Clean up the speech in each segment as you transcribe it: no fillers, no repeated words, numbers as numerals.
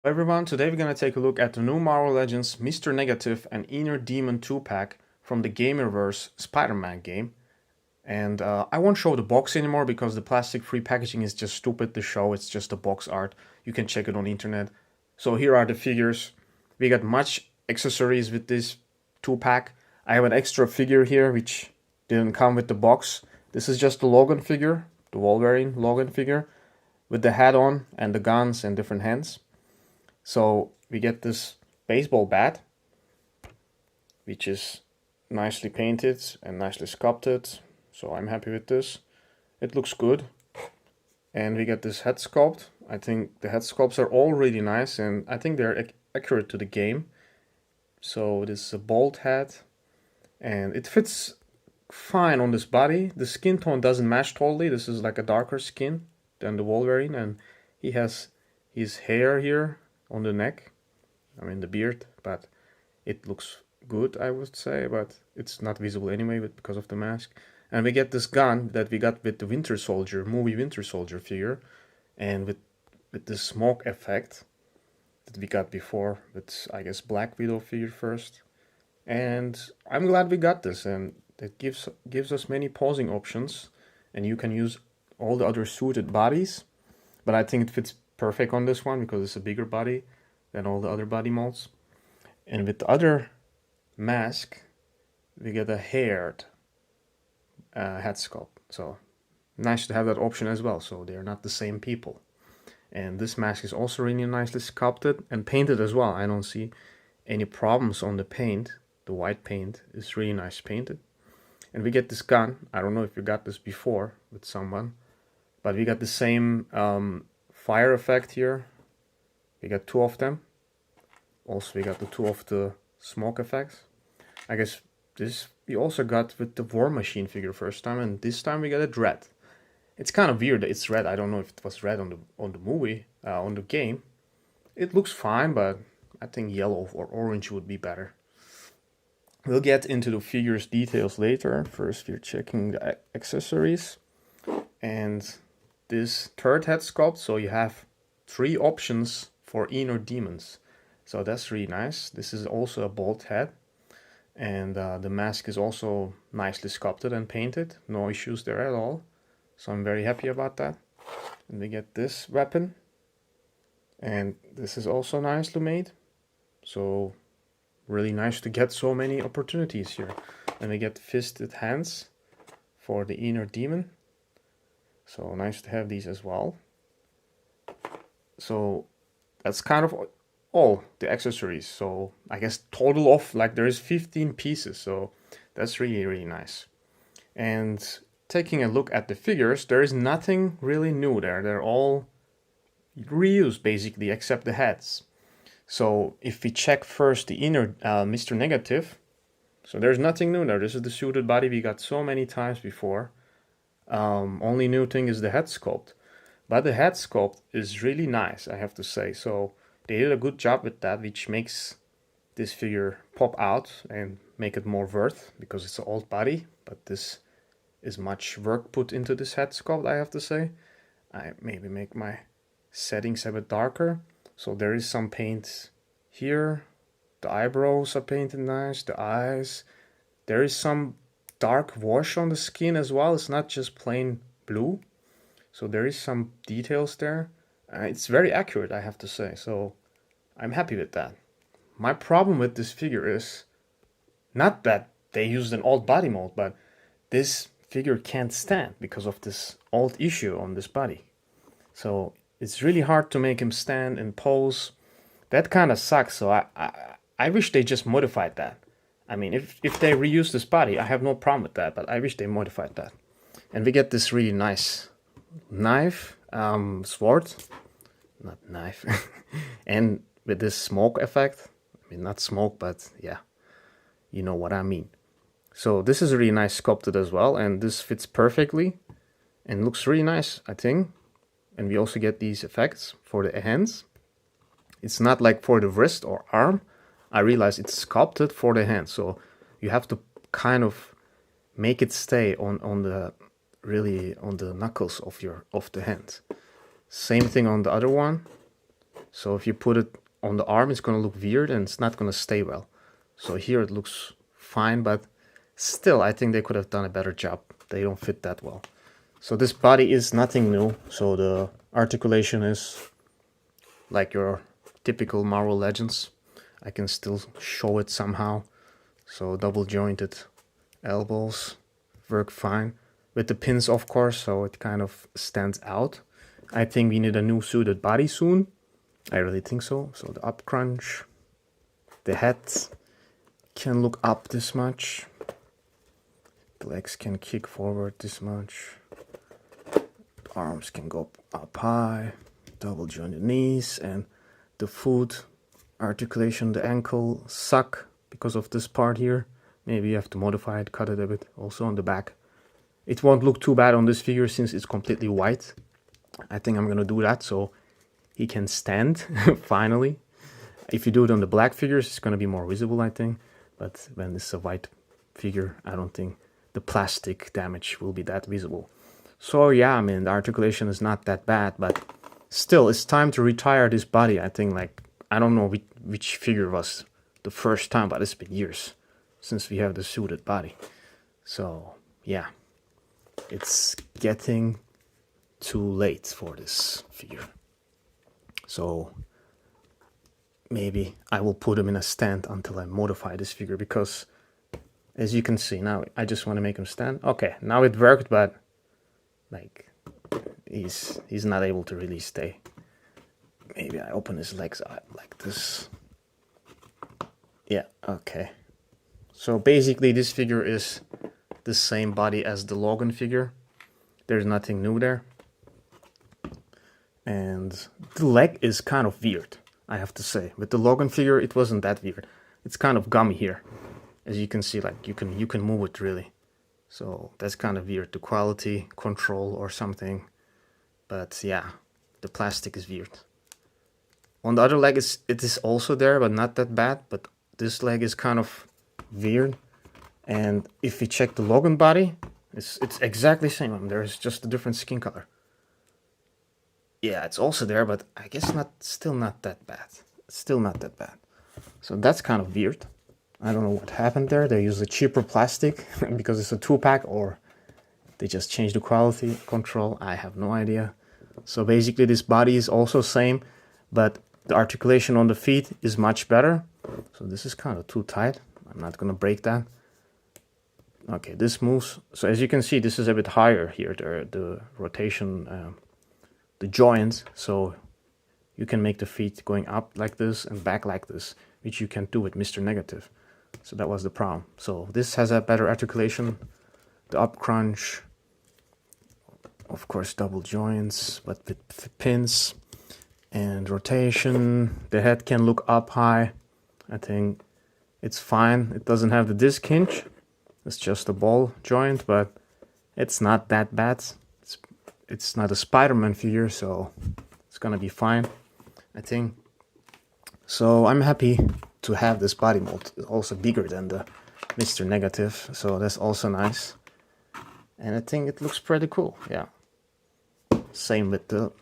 Hello everyone, today we're gonna take a look at the new Marvel Legends Mr. Negative and Inner Demon 2-pack from the Gamerverse Spider-Man game. And I won't show the box anymore because the plastic-free packaging is just stupid to show. It's just a box art. You can check it on the internet. So here are the figures. We got much accessories with this 2-pack. I have an extra figure here which didn't come with the box. This is just the Logan figure, the Wolverine Logan figure, with the hat on and the guns and different hands. So we get this baseball bat, which is nicely painted and nicely sculpted. So I'm happy with this. It looks good. And we get this head sculpt. I think the head sculpts are all really nice and I think they're accurate to the game. So this is a bald head and it fits fine on this body. The skin tone doesn't match totally. This is like a darker skin than the Wolverine, and he has his hair here on the neck, I mean the beard, but it looks good, I would say, but it's not visible anyway because of the mask. And we get this gun that we got with the Winter Soldier, movie Winter Soldier figure, and with the smoke effect that we got before with, I guess, Black Widow figure first. And I'm glad we got this, and it gives us many posing options, and you can use all the other suited bodies, but I think it fits perfect on this one because it's a bigger body than all the other body molds. And with the other mask, we get a haired head sculpt. So nice to have that option as well. So they're not the same people. And this mask is also really nicely sculpted and painted as well. I don't see any problems on the paint. The white paint is really nice painted. And we get this gun. I don't know if you got this before with someone, but we got the same fire effect here. We got two of them. Also we got the two of the smoke effects. I guess this we also got with the War Machine figure first time, and this time we got it red. It's kind of weird that it's red. I don't know if it was red on the movie, on the game. It looks fine, but I think yellow or orange would be better. We'll get into the figure's details later. First we're checking the accessories. And this third head sculpt, so you have 3 options for inner demons. So that's really nice. This is also a bald head. And the mask is also nicely sculpted and painted. No issues there at all. So I'm very happy about that. And we get this weapon. And this is also nicely made. So really nice to get so many opportunities here. And we get fisted hands for the inner demon. So nice to have these as well. So that's kind of all the accessories. So I guess total of, like, there is 15 pieces. So that's really, really nice. And taking a look at the figures, there is nothing really new there. They're all reused basically, except the heads. So if we check first the inner Mr. Negative, so there's nothing new there. This is the suited body we got so many times before. Only new thing is the head sculpt. But the head sculpt is really nice, I have to say. So they did a good job with that, which makes this figure pop out and make it more worth, because it's an old body. But this is much work put into this head sculpt, I have to say. I maybe make my settings a bit darker. So there is some paint here. The eyebrows are painted nice, the eyes. There is some dark wash on the skin as well. It's not just plain blue. So there is some details there. It's very accurate, I have to say. So I'm happy with that. My problem with this figure is not that they used an old body mold, but this figure can't stand because of this old issue on this body. So it's really hard to make him stand and pose. That kind of sucks. So I wish they just modified that. I mean, if they reuse this body, I have no problem with that, but I wish they modified that. And we get this really nice knife, sword, not knife, and with this smoke effect. I mean, not smoke, but yeah, you know what I mean. So this is really nice sculpted as well, and this fits perfectly and looks really nice, I think. And we also get these effects for the hands. It's not like for the wrist or arm. I realize it's sculpted for the hand, so you have to kind of make it stay on the really on the knuckles of the hand. Same thing on the other one. So if you put it on the arm, it's gonna look weird and it's not gonna stay well. So here it looks fine, but still, I think they could have done a better job. They don't fit that well. So this body is nothing new. So the articulation is like your typical Marvel Legends. I can still show it somehow. So double jointed elbows work fine. With the pins, of course, so it kind of stands out. I think we need a new suited body soon. I really think so. So the up crunch. The head can look up this much. The legs can kick forward this much. The arms can go up high. Double jointed knees, and the foot articulation, the ankle suck because of this part here. Maybe you have to modify it, cut it a bit. Also on the back. It won't look too bad on this figure since it's completely white. I think I'm gonna do that so he can stand finally. If you do it on the black figures, it's gonna be more visible, I think. But when it's a white figure, I don't think the plastic damage will be that visible. So yeah, I mean, the articulation is not that bad, but still, it's time to retire this body. I think, like, I don't know which figure was the first time, but it's been years since we have the suited body. So yeah, it's getting too late for this figure. So maybe I will put him in a stand until I modify this figure, because as you can see now, I just want to make him stand. Okay, now it worked, but like he's not able to really stay. Maybe I open his legs out like this. Yeah, okay. So basically this figure is the same body as the Logan figure. There's nothing new there. And the leg is kind of weird, I have to say. With the Logan figure, it wasn't that weird. It's kind of gummy here. As you can see, like you can move it really. So that's kind of weird, the quality control or something. But yeah, the plastic is weird. On the other leg, it is also there, but not that bad. But this leg is kind of weird. And if we check the Logan body, it's exactly the same. There's just a different skin color. Yeah, it's also there, but I guess still not that bad. It's still not that bad. So that's kind of weird. I don't know what happened there. They used a cheaper plastic because it's a 2-pack, or they just changed the quality control. I have no idea. So basically this body is also same, but the articulation on the feet is much better. So this is kind of too tight. I'm not gonna break that. Okay, this moves. So as you can see, this is a bit higher here, the rotation, the joints. So you can make the feet going up like this and back like this, which you can do with Mr. Negative. So that was the problem. So this has a better articulation, the up crunch, of course double joints, but with pins and rotation. The head can look up high. I think it's fine. It doesn't have the disc hinge. It's just a ball joint, but it's not that bad. It's not a Spider-Man figure, so it's gonna be fine, I think. So I'm happy to have this body mold. It's also bigger than the Mr. Negative, so that's also nice. And I think it looks pretty cool, yeah. Same with the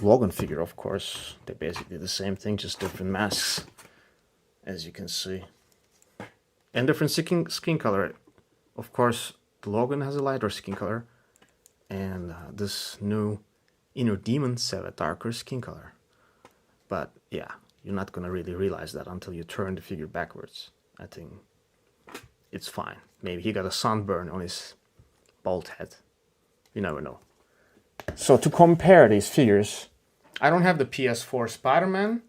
Logan figure, of course. They're basically the same thing, just different masks, as you can see. And different skin color. Of course, the Logan has a lighter skin color, and this new Inner Demons have a darker skin color. But yeah, you're not gonna really realize that until you turn the figure backwards. I think it's fine. Maybe he got a sunburn on his bald head. You never know. So to compare these figures, I don't have the PS4 Spider-Man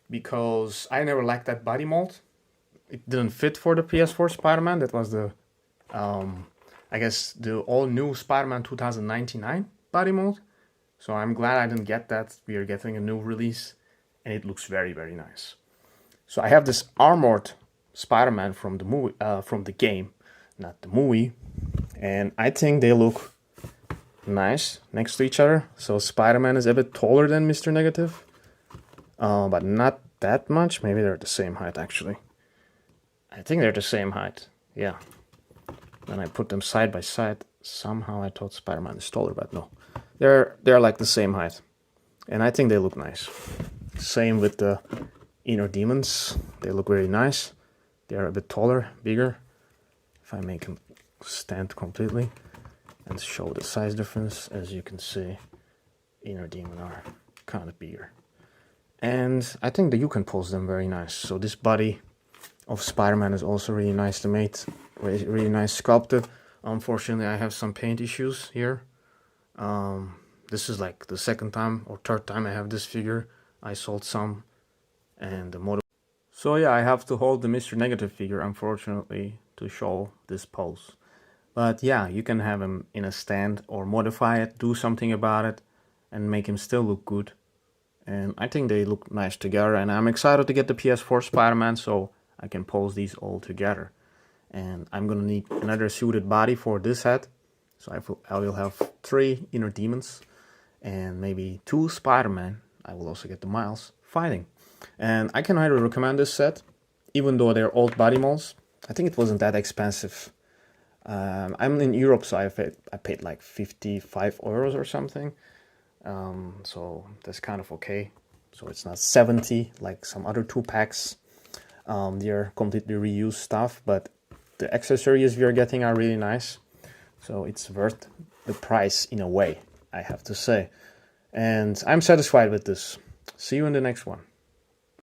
because I never liked that body mold. It didn't fit for the PS4 Spider-Man. That was the, I guess, the all-new Spider-Man 2099 body mold. So I'm glad I didn't get that. We are getting a new release, and it looks very, very nice. So I have this armored Spider-Man from the movie, from the game, not the movie, and I think they look nice next to each other. So Spider-Man is a bit taller than Mr. Negative, but not that much. Maybe they're the same height actually. I think they're the same height. Yeah. When I put them side by side, somehow I thought Spider-Man is taller, but no. They're like the same height. And I think they look nice. Same with the inner demons. They look very nice. They are a bit taller, bigger. If I make them stand completely and show the size difference, as you can see, inner demon are kind of bigger. And I think that you can pose them very nice. So this body of Spider-Man is also really nice to make, really nice sculpted. Unfortunately, I have some paint issues here. This is like the second time or third time I have this figure. I sold some, and the model. So yeah, I have to hold the Mr. Negative figure, unfortunately, to show this pose. But yeah, you can have him in a stand or modify it, do something about it, and make him still look good. And I think they look nice together, and I'm excited to get the PS4 Spider-Man so I can pose these all together. And I'm gonna need another suited body for this head. So I will have 3 inner demons and maybe 2 Spider-Man. I will also get the Miles fighting. And I can highly recommend this set, even though they're old body molds. I think it wasn't that expensive. I'm in Europe, so I paid like 55 euros or something. So that's kind of okay. So it's not 70 like some other 2-packs. They're completely reused stuff, but the accessories we are getting are really nice. So it's worth the price in a way, I have to say. And I'm satisfied with this. See you in the next one.